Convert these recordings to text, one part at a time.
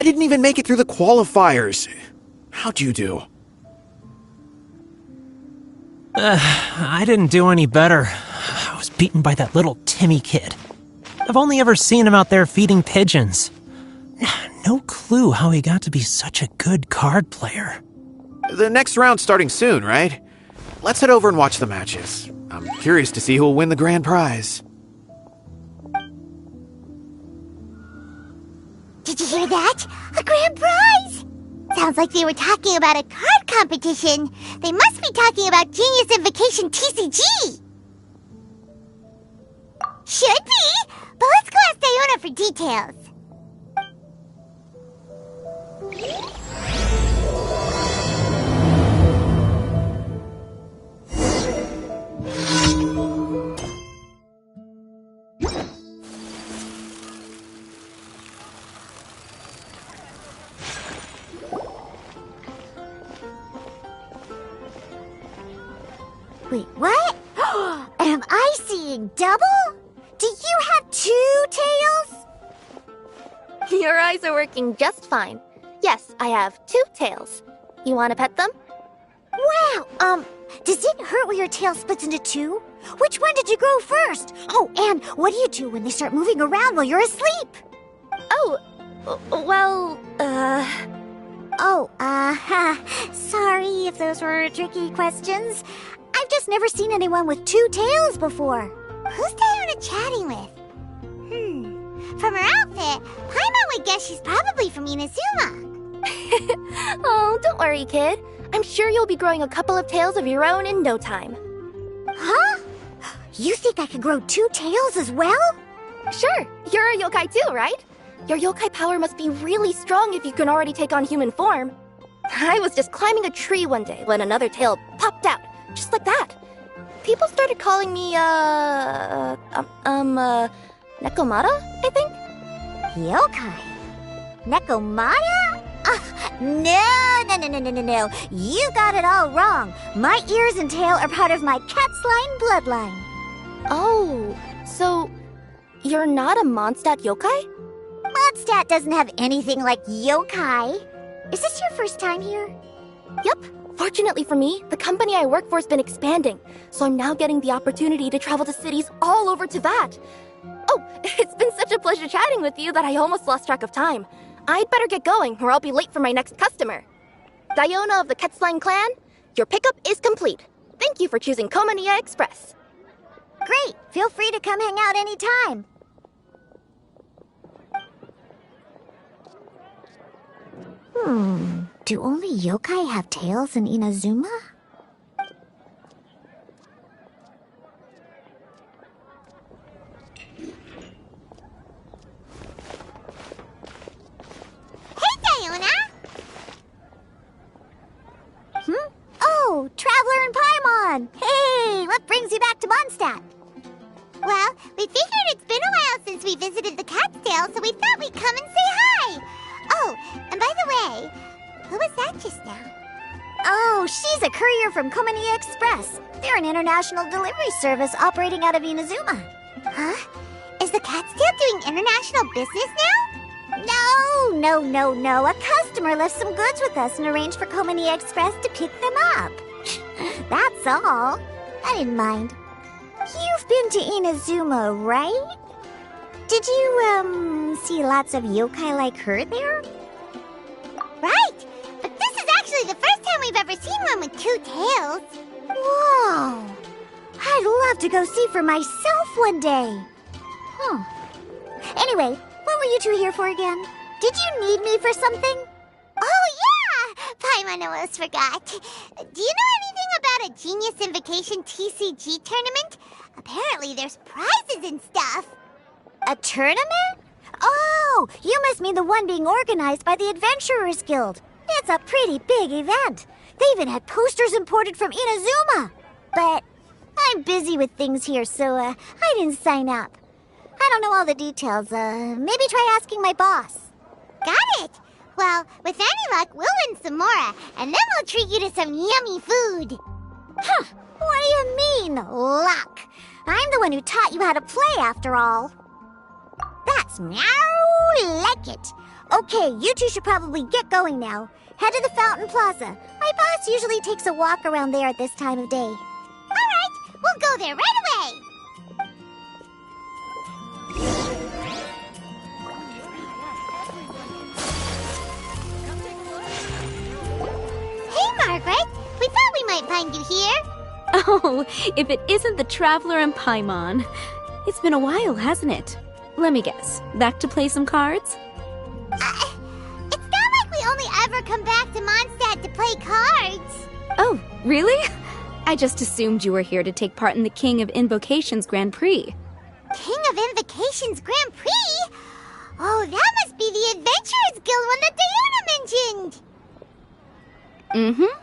I didn't even make it through the qualifiers. How'd you do? I didn't do any better. I was beaten by that little Timmy kid. I've only ever seen him out there feeding pigeons. No clue how he got to be such a good card player. The next round's starting soon, right? Let's head over and watch the matches. I'm curious to see who'll win the grand prize. Did you hear that? A grand prize! Sounds like they were talking about a card competition. They must be talking about Genius Invocation TCG! Should be! But let's go ask Diona for details. Wait, what? Am I seeing double? Do you have 2 tails? Your eyes are working just fine. Yes, I have 2 tails. You want to pet them? Wow, does it hurt when your tail splits into 2? Which one did you grow first? Oh, and what do you do when they start moving around while you're asleep? Oh, well, sorry if those were tricky questions. I've just never seen anyone with 2 tails before. Who's Diona chatting with? From her outfit, Paimon would guess she's probably from Inazuma. Oh, don't worry, kid. I'm sure you'll be growing a couple of tails of your own in no time. Huh? You think I could grow 2 tails as well? Sure, you're a yokai too, right? Your yokai power must be really strong if you can already take on human form. I was just climbing a tree one day when another tail popped out, just like that. People started calling me, Nekomata, I think? Yokai? Nekomata? No. You got it all wrong. My ears and tail are part of my cat's line bloodline. Oh, so you're not a Mondstadt yokai? Mondstadt doesn't have anything like yokai. Is this your first time here? Yep. Fortunately for me, the company I work for has been expanding, so I'm now getting the opportunity to travel to cities all over Teyvat. Oh, it's been such a pleasure chatting with you that I almost lost track of time. I'd better get going, or I'll be late for my next customer. Diona of the Quetzline clan, your pickup is complete. Thank you for choosing Komania Express. Great! Feel free to come hang out anytime. Do only yokai have tails in Inazuma? Hey, Diona! Oh, Traveler and Paimon! Hey, what brings you back to Mondstadt? Well, we figured it's been a while since we visited the Catstail, so we thought we'd come and say hi! Oh, and by the way, who was that just now? Oh, she's a courier from Komania Express. They're an international delivery service operating out of Inazuma. Huh? Is the Catstail doing international business now? No. A customer left some goods with us and arranged for Komania Express to pick them up. That's all. I didn't mind. You've been to Inazuma, right? Did you, see lots of yokai like her there? Right! But this is actually the first time we've ever seen one with 2 tails. Whoa! I'd love to go see for myself one day. Anyway, what were you 2 here for again? Did you need me for something? Oh, yeah! Paimon almost forgot. Do you know anything about a Genius Invocation TCG tournament? Apparently there's prizes and stuff. A tournament? Oh, you must mean the one being organized by the Adventurers Guild. It's a pretty big event. They even had posters imported from Inazuma. But I'm busy with things here, so I didn't sign up. I don't know all the details. Maybe try asking my boss. Got it. Well, with any luck, we'll win some more, and then we'll treat you to some yummy food. Huh. What do you mean, luck? I'm the one who taught you how to play, after all. That's meow like it. Okay, you two should probably get going now. Head to the Fountain Plaza. My boss usually takes a walk around there at this time of day. Alright, we'll go there right away! Hey, Margaret! We thought we might find you here. Oh, if it isn't the Traveler and Paimon. It's been a while, hasn't it? Let me guess. Back to play some cards? It's not like we only ever come back to Mondstadt to play cards. Oh, really? I just assumed you were here to take part in the King of Invocations Grand Prix. King of Invocations Grand Prix? Oh, that must be the Adventurers Guild one that Diona mentioned.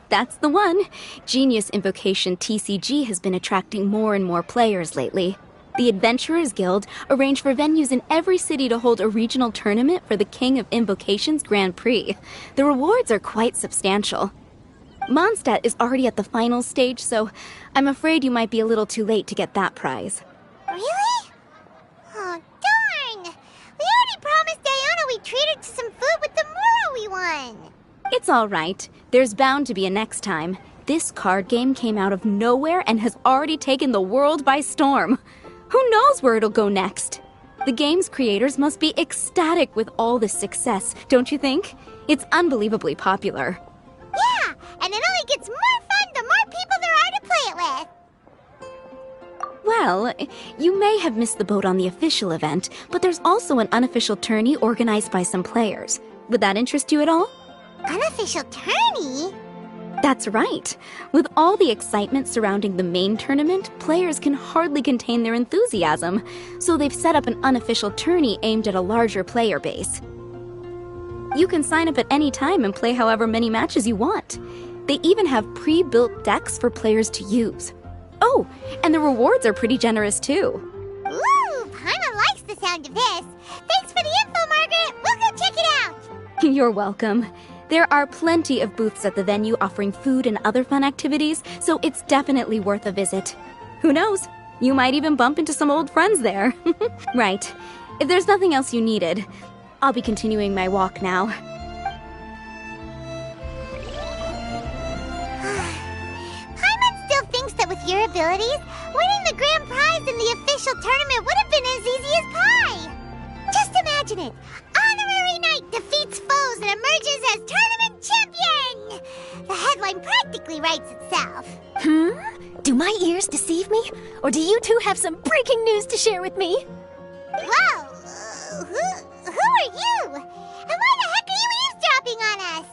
That's the one. Genius Invocation TCG has been attracting more and more players lately. The Adventurers Guild arranged for venues in every city to hold a regional tournament for the King of Invocations Grand Prix. The rewards are quite substantial. Mondstadt is already at the final stage, so I'm afraid you might be a little too late to get that prize. Really? Oh, darn! We already promised Diona we'd treat her to some food with the Muro we won. It's all right. There's bound to be a next time. This card game came out of nowhere and has already taken the world by storm. Who knows where it'll go next? The game's creators must be ecstatic with all this success, don't you think? It's unbelievably popular. Yeah, and it only gets more fun the more people there are to play it with. Well, you may have missed the boat on the official event, but there's also an unofficial tourney organized by some players. Would that interest you at all? Unofficial tourney? That's right. With all the excitement surrounding the main tournament, players can hardly contain their enthusiasm, so they've set up an unofficial tourney aimed at a larger player base. You can sign up at any time and play however many matches you want. They even have pre-built decks for players to use. Oh, and the rewards are pretty generous too. Ooh, Paimon likes the sound of this. Thanks for the info, Margaret. We'll go check it out. You're welcome. There are plenty of booths at the venue offering food and other fun activities, so it's definitely worth a visit. Who knows? You might even bump into some old friends there. Right. If there's nothing else you needed, I'll be continuing my walk now. Paimon still thinks that with your abilities, winning the grand prize in the official tournament would have been as easy as pie. Just imagine it. Honorary Knight defeats foes and emerges as tournament champion! The headline practically writes itself. Do my ears deceive me? Or do you two have some breaking news to share with me? Whoa! Who are you? And why the heck are you eavesdropping on us?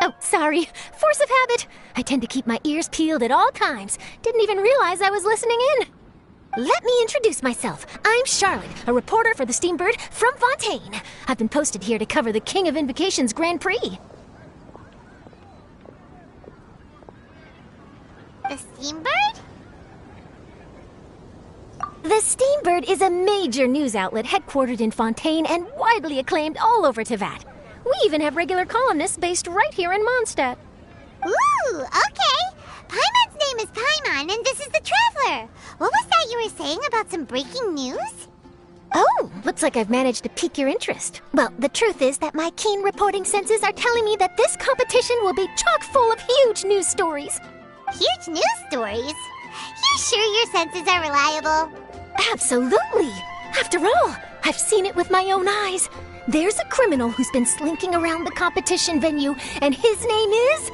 Oh, sorry. Force of habit. I tend to keep my ears peeled at all times. Didn't even realize I was listening in. Let me introduce myself. I'm Charlotte, a reporter for the Steambird from Fontaine. I've been posted here to cover the King of Invocations Grand Prix. The Steambird? The Steambird is a major news outlet headquartered in Fontaine and widely acclaimed all over Teyvat. We even have regular columnists based right here in Mondstadt. Ooh, okay. Paimon's name is Paimon, and this is the Traveler. What was that you were saying about some breaking news? Oh, looks like I've managed to pique your interest. Well, the truth is that my keen reporting senses are telling me that this competition will be chock full of huge news stories. Huge news stories? You sure your senses are reliable? Absolutely. After all, I've seen it with my own eyes. There's a criminal who's been slinking around the competition venue, and his name is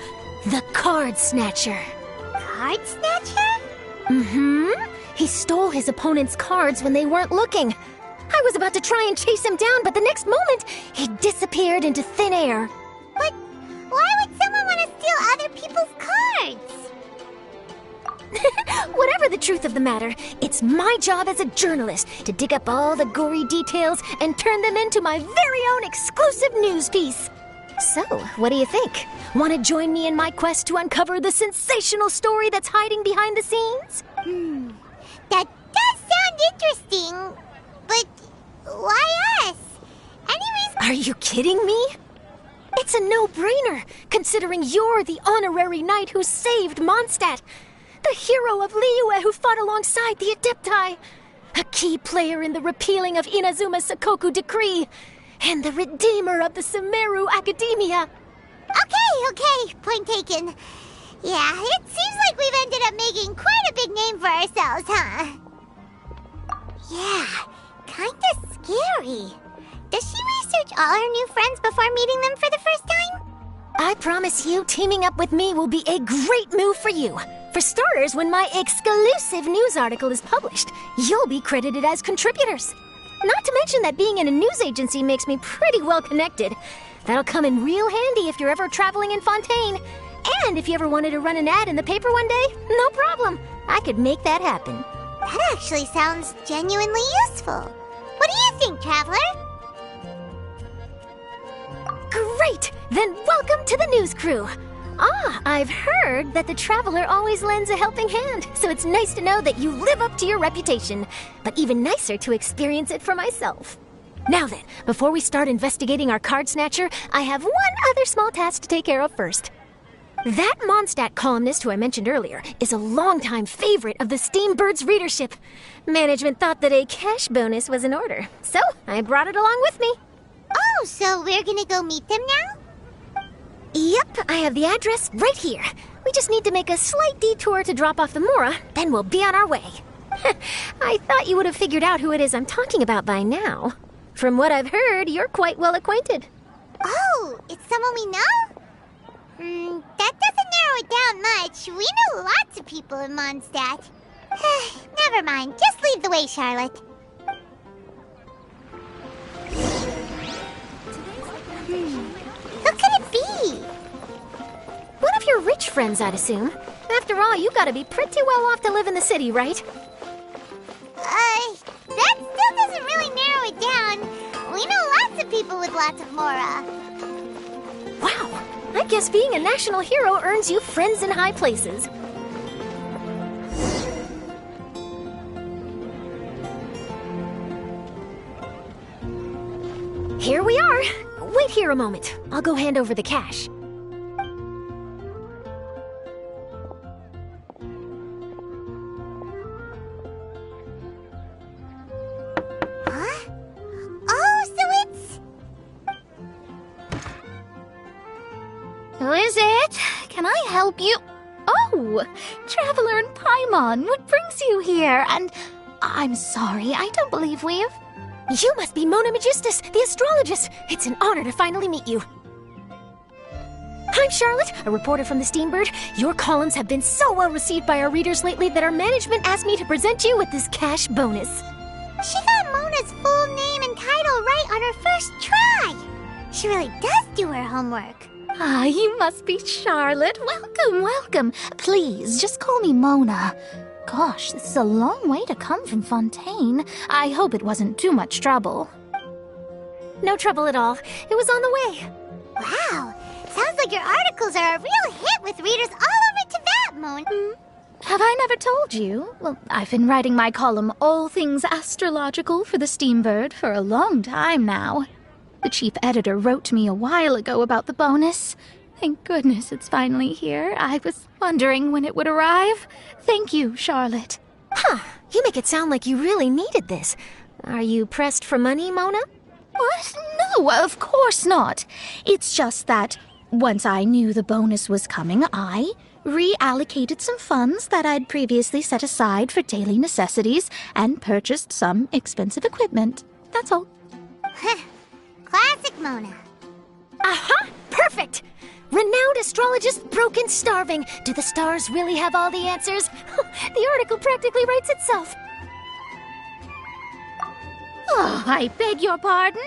the Card Snatcher. Card Snatcher? He stole his opponent's cards when they weren't looking. I was about to try and chase him down, but the next moment, he disappeared into thin air. But why would someone want to steal other people's cards? Whatever the truth of the matter, it's my job as a journalist to dig up all the gory details and turn them into my very own exclusive news piece. So, what do you think? Want to join me in my quest to uncover the sensational story that's hiding behind the scenes? That does sound interesting, but why us? Any reason? Are you kidding me? It's a no-brainer, considering you're the honorary knight who saved Mondstadt, the hero of Liyue who fought alongside the Adepti, a key player in the repealing of Inazuma's Sakoku decree, and the redeemer of the Sumeru Academia. Okay, point taken. Yeah, it seems like we've ended up making quite a big name for ourselves, huh? Yeah, kinda scary. Does she research all her new friends before meeting them for the first time? I promise you, teaming up with me will be a great move for you. For starters, when my exclusive news article is published, you'll be credited as contributors. Not to mention that being in a news agency makes me pretty well connected. That'll come in real handy if you're ever traveling in Fontaine. And if you ever wanted to run an ad in the paper one day, no problem. I could make that happen. That actually sounds genuinely useful. What do you think, Traveler? Great! Then welcome to the news crew. I've heard that the Traveler always lends a helping hand, so it's nice to know that you live up to your reputation. But even nicer to experience it for myself. Now then, before we start investigating our card snatcher, I have one other small task to take care of first. That Mondstadt columnist who I mentioned earlier is a longtime favorite of the Steambird's readership. Management thought that a cash bonus was in order, so I brought it along with me. Oh, so we're gonna go meet them now? Yep, I have the address right here. We just need to make a slight detour to drop off the Mora, then we'll be on our way. I thought you would have figured out who it is I'm talking about by now. From what I've heard, you're quite well acquainted. Oh, it's someone we know? That doesn't narrow it down much. We know lots of people in Mondstadt. Never mind, just lead the way, Charlotte. Who could it be? One of your rich friends, I'd assume. After all, you gotta be pretty well off to live in the city, right? That still doesn't really narrow it down. We know lots of people with lots of Mora. Wow, I guess being a national hero earns you friends in high places. Here we are. Wait here a moment. I'll go hand over the cash. Huh? Oh, so it's... Who is it? Can I help you? Oh, Traveler and Paimon, what brings you here? And I'm sorry, I don't believe we've... You must be Mona Magistus, the astrologist. It's an honor to finally meet you. I'm Charlotte, a reporter from the Steambird. Your columns have been so well received by our readers lately that our management asked me to present you with this cash bonus. She got Mona's full name and title right on her first try. She really does do her homework. Ah, you must be Charlotte. Welcome, welcome. Please, just call me Mona. Gosh, this is a long way to come from Fontaine. I hope it wasn't too much trouble. No trouble at all. It was on the way. Wow, sounds like your articles are a real hit with readers all over Teyvat, Mona. Have I never told you? Well, I've been writing my column All Things Astrological for the Steambird for a long time now. The chief editor wrote to me a while ago about the bonus. Thank goodness it's finally here. I was wondering when it would arrive. Thank you, Charlotte. Huh, you make it sound like you really needed this. Are you pressed for money, Mona? What? No, of course not. It's just that once I knew the bonus was coming, I reallocated some funds that I'd previously set aside for daily necessities and purchased some expensive equipment. That's all. Classic Mona. Aha! Perfect! Renowned astrologist, broken, starving. Do the stars really have all the answers? The article practically writes itself. Oh, I beg your pardon?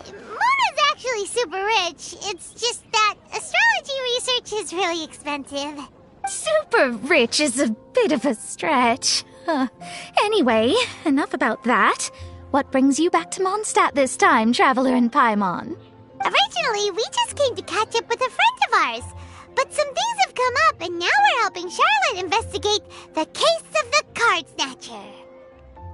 Mona's actually super rich. It's just that astrology research is really expensive. Super rich is a bit of a stretch. Anyway, enough about that. What brings you back to Mondstadt this time, Traveler and Paimon? Originally, we just came to catch up with a friend of ours. But some things have come up, and now we're helping Charlotte investigate the case of the Card Snatcher.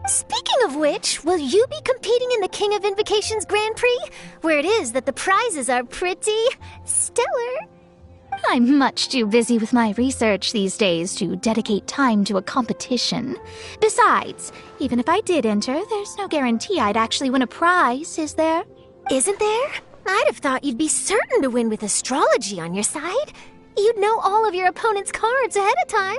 Speaking of which, will you be competing in the King of Invocations Grand Prix? Where it is that the prizes are pretty stellar. I'm much too busy with my research these days to dedicate time to a competition. Besides, even if I did enter, there's no guarantee I'd actually win a prize, is there? Isn't there? I'd have thought you'd be certain to win with astrology on your side. You'd know all of your opponent's cards ahead of time.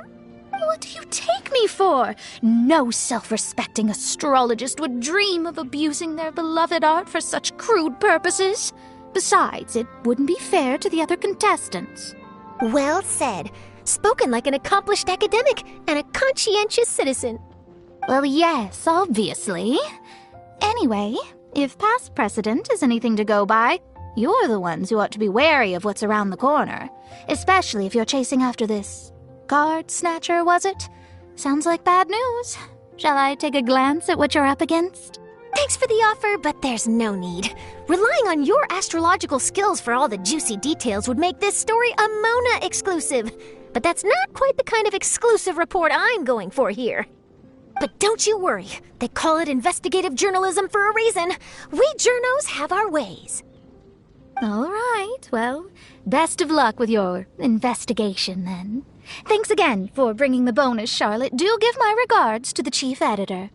What do you take me for? No self-respecting astrologist would dream of abusing their beloved art for such crude purposes. Besides, it wouldn't be fair to the other contestants. Well said. Spoken like an accomplished academic and a conscientious citizen. Well, yes, obviously. Anyway, if past precedent is anything to go by, you're the ones who ought to be wary of what's around the corner. Especially if you're chasing after this card snatcher, was it? Sounds like bad news. Shall I take a glance at what you're up against? Thanks for the offer, but there's no need. Relying on your astrological skills for all the juicy details would make this story a Mona exclusive. But that's not quite the kind of exclusive report I'm going for here. But don't you worry. They call it investigative journalism for a reason. We journos have our ways. All right, well, best of luck with your investigation, then. Thanks again for bringing the bonus, Charlotte. Do give my regards to the chief editor.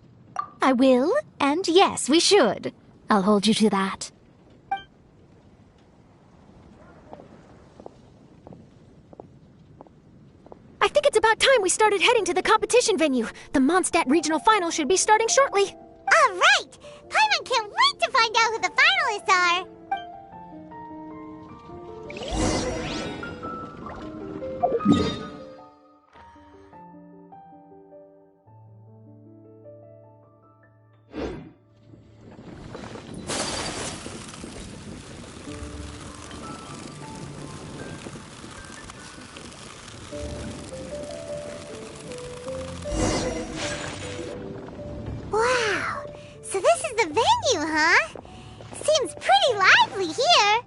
I will, and yes, we should. I'll hold you to that. I think it's about time we started heading to the competition venue. The Mondstadt regional final should be starting shortly. All right! Paimon can't wait to find out who the finalists are! Wow! So this is the venue, huh? Seems pretty lively here.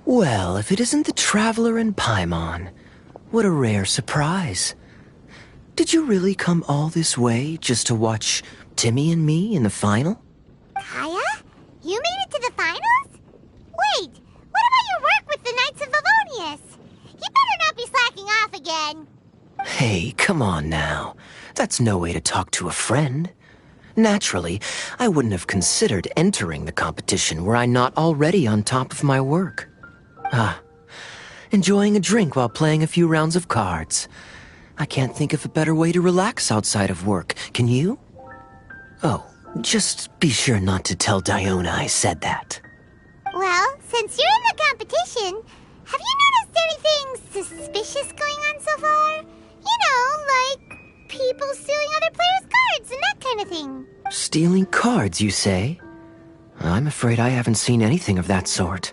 Well, if it isn't the Traveler and Paimon, what a rare surprise. Did you really come all this way just to watch Timmy and me in the final? Kaya? You made it to the finals? Wait, what about your work with the Knights of Favonius? You better not be slacking off again. Hey, come on now. That's no way to talk to a friend. Naturally, I wouldn't have considered entering the competition were I not already on top of my work. Enjoying a drink while playing a few rounds of cards. I can't think of a better way to relax outside of work, can you? Oh, just be sure not to tell Diona I said that. Well, since you're in the competition, have you noticed anything suspicious going on so far? You know, like people stealing other players' cards and that kind of thing. Stealing cards, you say? I'm afraid I haven't seen anything of that sort.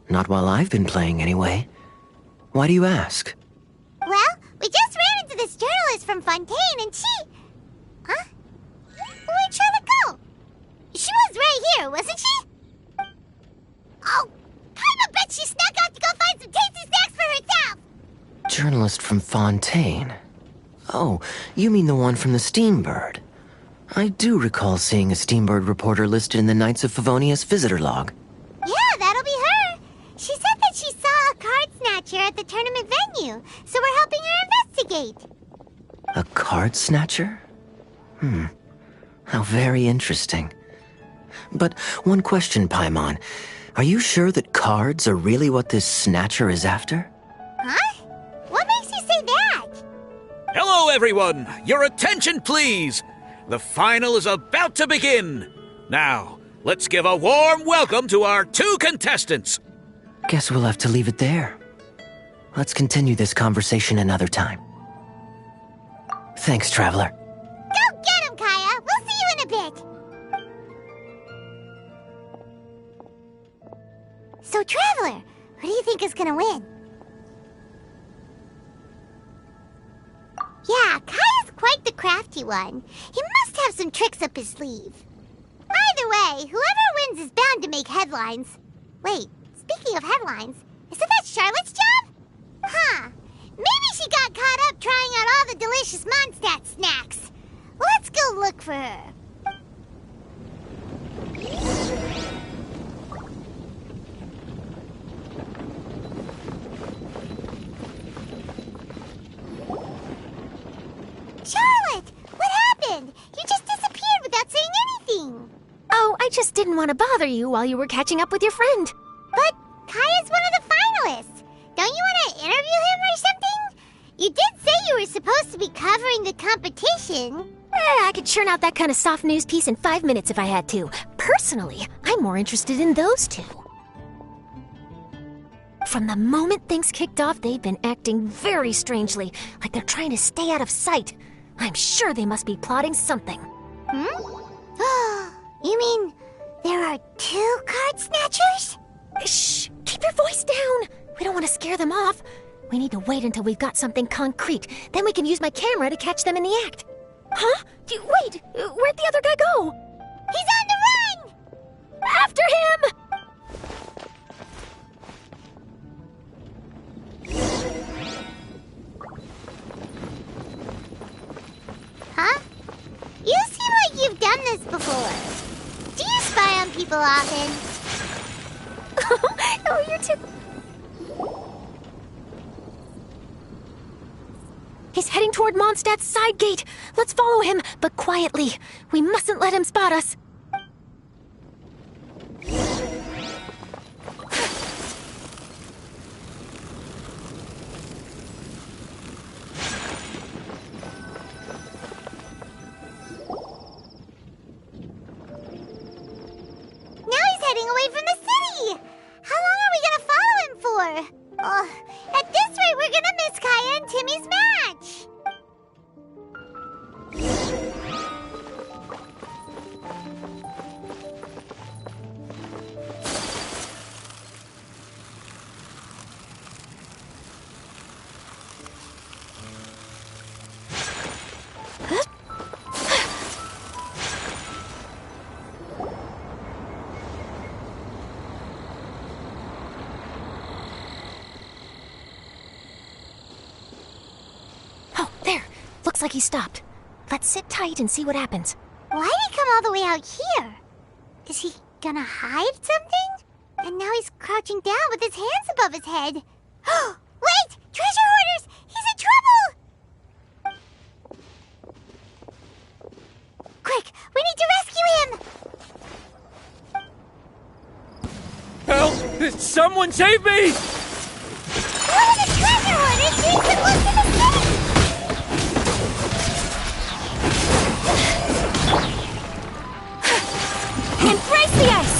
Not while I've been playing, anyway. Why do you ask? Well, we just ran into this journalist from Fontaine and she... Huh? Where'd Charlotte go? She was right here, wasn't she? Oh, I bet she snuck out to go find some tasty snacks for herself! Journalist from Fontaine. Oh, you mean the one from the Steambird. I do recall seeing a Steambird reporter listed in the Knights of Favonius visitor log. Yeah, that'll be her. She said that she saw a card snatcher at the tournament venue, so we're helping her investigate. A card snatcher? How very interesting. But one question, Paimon. Are you sure that cards are really what this snatcher is after? Huh? What makes you say that? Hello, everyone! Your attention, please! The final is about to begin. Now, let's give a warm welcome to our two contestants. Guess we'll have to leave it there. Let's continue this conversation another time. Thanks, Traveler. Go get him, Kaya! We'll see you in a bit! So, Traveler, who do you think is gonna win? Yeah, Kaya's quite the crafty one. He must have some tricks up his sleeve. Either way, whoever wins is bound to make headlines. Wait, speaking of headlines, isn't that Charlotte's job? Huh. Maybe she got caught up trying out all the delicious Mondstadt snacks. Let's go look for her. didn't want to bother you while you were catching up with your friend. But Kaya's one of the finalists. Don't you want to interview him or something? You did say you were supposed to be covering the competition. I could churn out that kind of soft news piece in 5 minutes if I had to. Personally, I'm more interested in those two. From the moment things kicked off, they've been acting very strangely, like they're trying to stay out of sight. I'm sure they must be plotting something. You mean there are 2 card snatchers? Shh! Keep your voice down! We don't want to scare them off. We need to wait until we've got something concrete. Then we can use my camera to catch them in the act. Huh? Wait! Where'd the other guy go? He's on the run! After him! Huh? You seem like you've done this before. Do you spy on people often? Oh, you're too... He's heading toward Mondstadt's side gate. Let's follow him, but quietly. We mustn't let him spot us. Heading away from the city! How long are we gonna follow him for? At this rate, we're gonna miss Kaya and Timmy's match! Looks like he stopped. Let's sit tight and see what happens. Why'd he come all the way out here? Is he gonna hide something? And now he's crouching down with his hands above his head. Wait! Treasure Hoarders! He's in trouble! Quick! We need to rescue him! Help! Someone save me! What are the Treasure Hoarders doing to look in the city? Embrace the ice!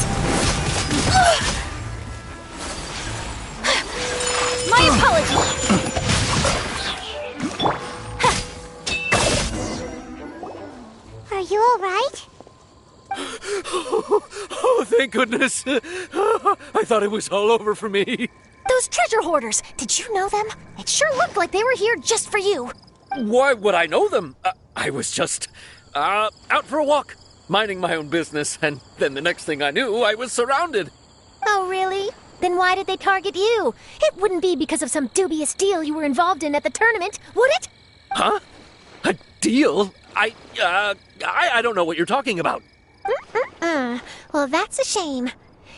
My apologies! Are you alright? Oh, thank goodness. I thought it was all over for me. Those treasure hoarders, did you know them? It sure looked like they were here just for you. Why would I know them? I was just out for a walk, minding my own business, and then the next thing I knew, I was surrounded. Oh, really? Then why did they target you? It wouldn't be because of some dubious deal you were involved in at the tournament, would it? Huh? A deal? I don't know what you're talking about. Well, that's a shame.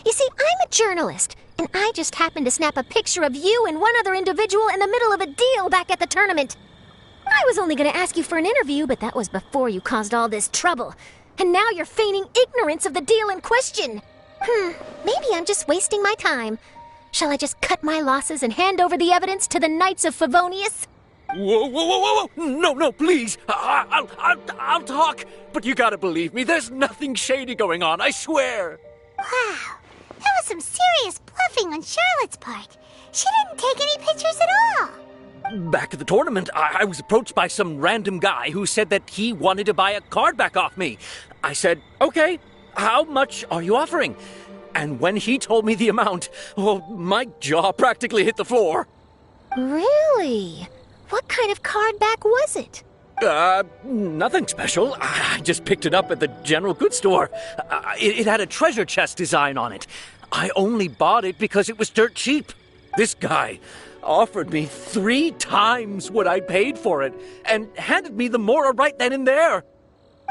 You see, I'm a journalist, and I just happened to snap a picture of you and one other individual in the middle of a deal back at the tournament. I was only going to ask you for an interview, but that was before you caused all this trouble. And now you're feigning ignorance of the deal in question. Maybe I'm just wasting my time. Shall I just cut my losses and hand over the evidence to the Knights of Favonius? Whoa. No, please. I'll talk. But you gotta believe me, there's nothing shady going on, I swear. Wow, that was some serious bluffing on Charlotte's part. She didn't take any pictures at all. Back at the tournament, I was approached by some random guy who said that he wanted to buy a card back off me. I said, okay, how much are you offering? And when he told me the amount, my jaw practically hit the floor. Really? What kind of card back was it? Nothing special. I just picked it up at the general goods store. It had a treasure chest design on it. I only bought it because it was dirt cheap. This guy offered me 3 times what I paid for it and handed me the Mora right then and there.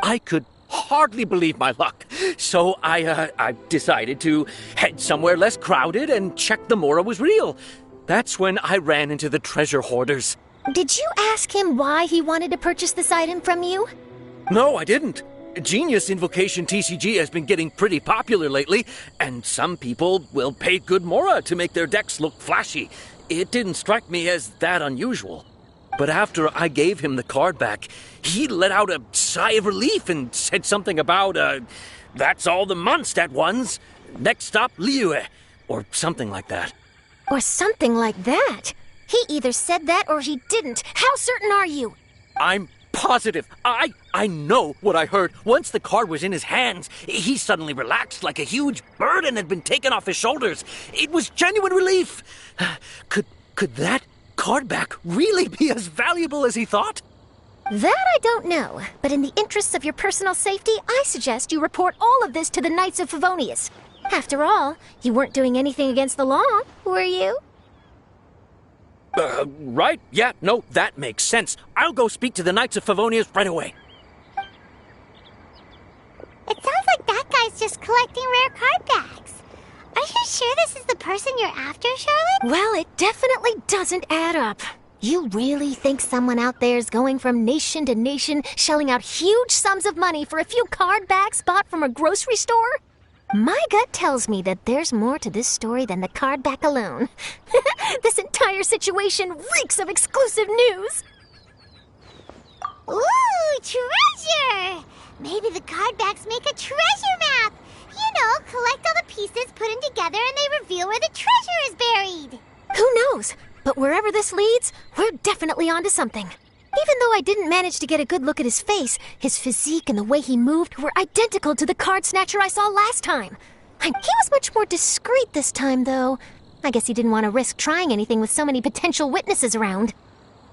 I could hardly believe my luck, so I decided to head somewhere less crowded and check the Mora was real. That's when I ran into the treasure hoarders. Did you ask him why he wanted to purchase this item from you? No, I didn't. Genius Invocation TCG has been getting pretty popular lately, and some people will pay good mora to make their decks look flashy. It didn't strike me as that unusual. But after I gave him the card back, he let out a sigh of relief and said something about, that's all the Mondstadt ones. Next stop, Liyue, or something like that. Or something like that. He either said that or he didn't. How certain are you? I'm positive. I know what I heard. Once the card was in his hands, he suddenly relaxed like a huge burden had been taken off his shoulders. It was genuine relief. Could that card back really be as valuable as he thought? That I don't know, but in the interests of your personal safety, I suggest you report all of this to the Knights of Favonius. After all, you weren't doing anything against the law, were you? Right? Yeah, no, that makes sense. I'll go speak to the Knights of Favonius right away. It sounds like that guy's just collecting rare card backs. Are you sure this is the person you're after, Charlotte? Well, it definitely doesn't add up. You really think someone out there is going from nation to nation, shelling out huge sums of money for a few card backs bought from a grocery store? My gut tells me that there's more to this story than the card back alone. This entire situation reeks of exclusive news! Ooh, treasure! Maybe the card backs make a treasure map! You know, collect all the pieces, put them together, and they reveal where the treasure is buried! Who knows? But wherever this leads, we're definitely onto something. Even though I didn't manage to get a good look at his face, his physique and the way he moved were identical to the card snatcher I saw last time. He was much more discreet this time, though. I guess he didn't want to risk trying anything with so many potential witnesses around.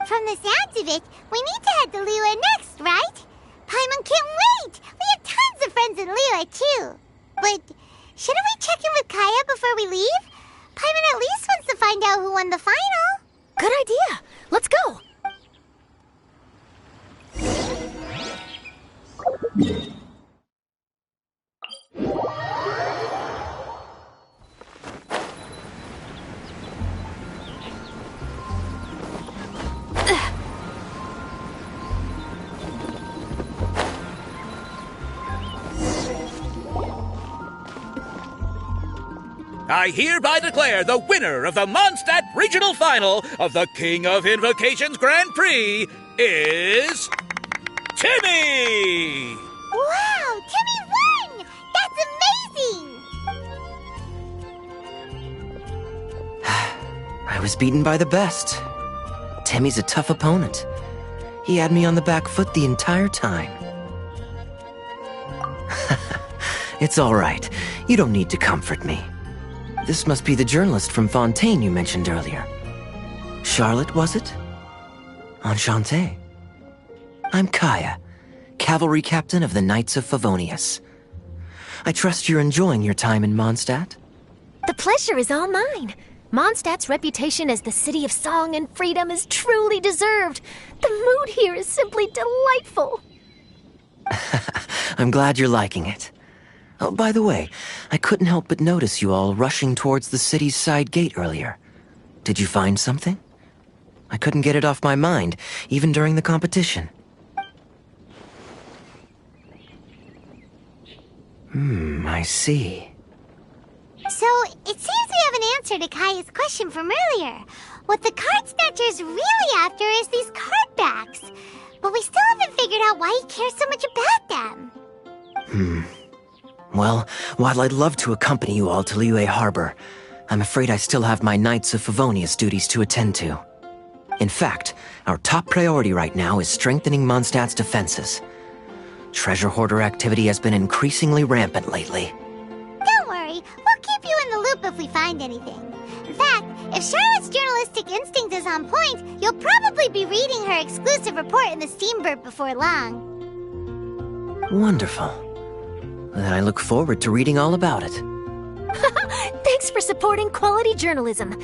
From the sounds of it, we need to head to Liyue next, right? Paimon can't wait! We have tons of friends in Liyue, too. But shouldn't we check in with Kaya before we leave? Paimon at least wants to find out who won the final. Good idea. Let's go. I hereby declare the winner of the Mondstadt Regional Final of the King of Invocations Grand Prix is Timmy! Wow, Timmy won! That's amazing! I was beaten by the best. Timmy's a tough opponent. He had me on the back foot the entire time. It's all right. You don't need to comfort me. This must be the journalist from Fontaine you mentioned earlier. Charlotte, was it? Enchanté. I'm Kaya, cavalry captain of the Knights of Favonius. I trust you're enjoying your time in Mondstadt? The pleasure is all mine. Mondstadt's reputation as the city of song and freedom is truly deserved. The mood here is simply delightful. I'm glad you're liking it. Oh, by the way, I couldn't help but notice you all rushing towards the city's side gate earlier. Did you find something? I couldn't get it off my mind, even during the competition. I see. So, it seems we have an answer to Kaya's question from earlier. What the card snatcher's really after is these card backs. But we still haven't figured out why he cares so much about them. Well, while I'd love to accompany you all to Liyue Harbor, I'm afraid I still have my Knights of Favonius duties to attend to. In fact, our top priority right now is strengthening Mondstadt's defenses. Treasure hoarder activity has been increasingly rampant lately. Don't worry, we'll keep you in the loop if we find anything. In fact, if Charlotte's journalistic instinct is on point, you'll probably be reading her exclusive report in the Steambird before long. Wonderful. Then I look forward to reading all about it. Thanks for supporting quality journalism.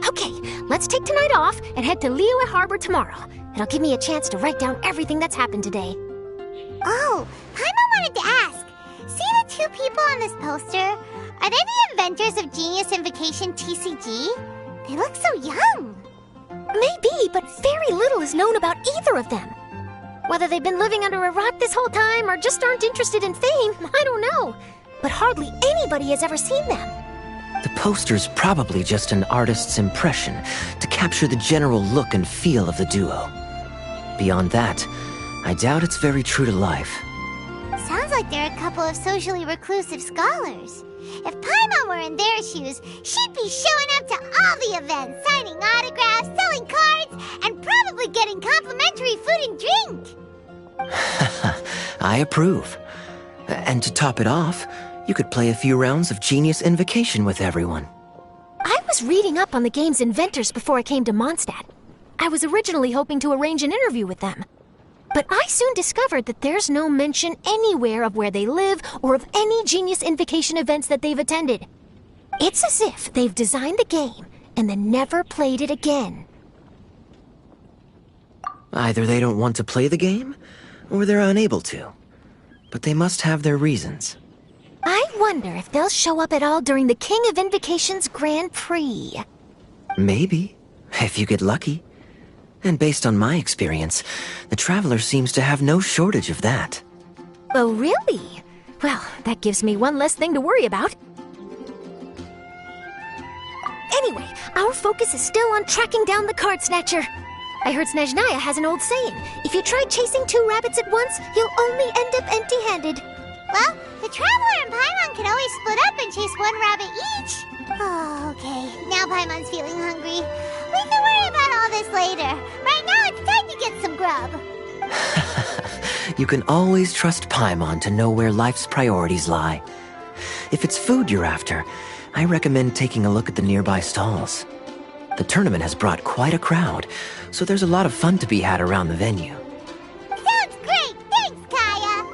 Okay, let's take tonight off and head to Liyue Harbor tomorrow. It'll give me a chance to write down everything that's happened today. Oh, Paimon wanted to ask. See the two people on this poster? Are they the inventors of Genius Invocation TCG? They look so young. Maybe, but very little is known about either of them. Whether they've been living under a rock this whole time or just aren't interested in fame, I don't know. But hardly anybody has ever seen them. The poster's probably just an artist's impression to capture the general look and feel of the duo. Beyond that, I doubt it's very true to life. Sounds like they're a couple of socially reclusive scholars. If Paimon were in their shoes, she'd be showing up to all the events, signing autographs, selling cards, and probably getting complimentary food and drink. I approve. And to top it off, you could play a few rounds of Genius Invocation with everyone. I was reading up on the game's inventors before I came to Mondstadt. I was originally hoping to arrange an interview with them. But I soon discovered that there's no mention anywhere of where they live or of any Genius Invocation events that they've attended. It's as if they've designed the game and then never played it again. Either they don't want to play the game, or they're unable to. But they must have their reasons. I wonder if they'll show up at all during the King of Invocation's Grand Prix. Maybe, if you get lucky. And based on my experience, the Traveler seems to have no shortage of that. Oh, really? Well, that gives me one less thing to worry about. Anyway, our focus is still on tracking down the card snatcher. I heard Snezhnaya has an old saying. If you try chasing 2 rabbits at once, you'll only end up empty-handed. Well, the Traveler and Paimon can always split up and chase 1 rabbit each. Oh, okay. Now Paimon's feeling hungry. We can worry about all this later. Right now, it's time to get some grub. You can always trust Paimon to know where life's priorities lie. If it's food you're after, I recommend taking a look at the nearby stalls. The tournament has brought quite a crowd, so there's a lot of fun to be had around the venue. Sounds great! Thanks, Kaya!